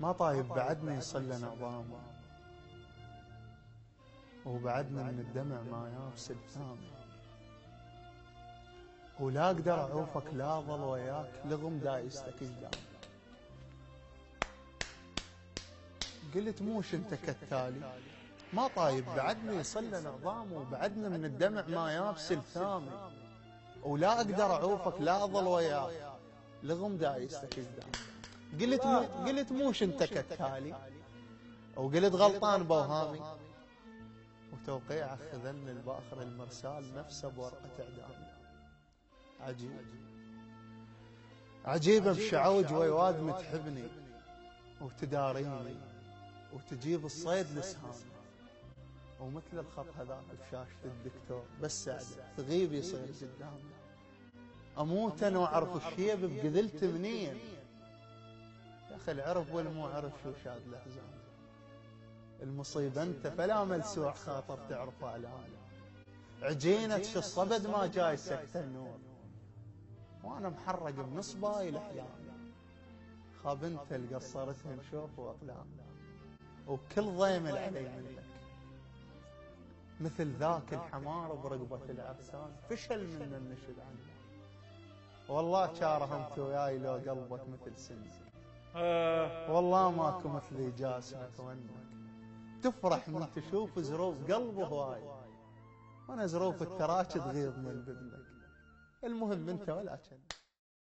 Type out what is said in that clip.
ما طايب بعدني يصلى نعظامه، وبعدنا من الدمع ما يابس الثامي، ولا اقدر اعوفك لا ظل وياك لغم دايستك قدام. قلت موش انت كالتالي، ما طايب بعدني يصلى نعظامه، وبعدنا من الدمع ما يابس الثامي، ولا اقدر اعوفك لا ظل وياك لغم دايستك قدام. قلت موش انت كالتالي، وقلت غلطان بوهامي، وتوقيع خذلني الباخر المرسال نفسه بورقة اعدامي. عجيبة بشعوج ويواد متحبني، وتداريني وتجيب الصيد لسهامي، ومثل الخط هذاك بشاشة الدكتور بس ساعده تغيب يصير قدامي. اموت انا واعرف الشيب بقذلت منين، يا اخي العرف والمو عرف شو شاد الاحزان. المصيبة انت فلا ملسوع خاطر تعرف اعلامي، عجينة في الصبد ما جاي سكت النور، وانا محرق بنصباي الاحلام. خاب انت اللي قصرتها نشوف واقلام، وكل ضيمل علي منك مثل ذاك الحمار برقبة العرسان، فشل من النشد عنه. والله شارهمت وياي لو قلبك مثل سني، والله ماكو مثلي جاسمك وانك تفرح من تشوف زروف قلب هواي، وانا زروف التراك تغيظ من بدنك. المهم انت ولا كن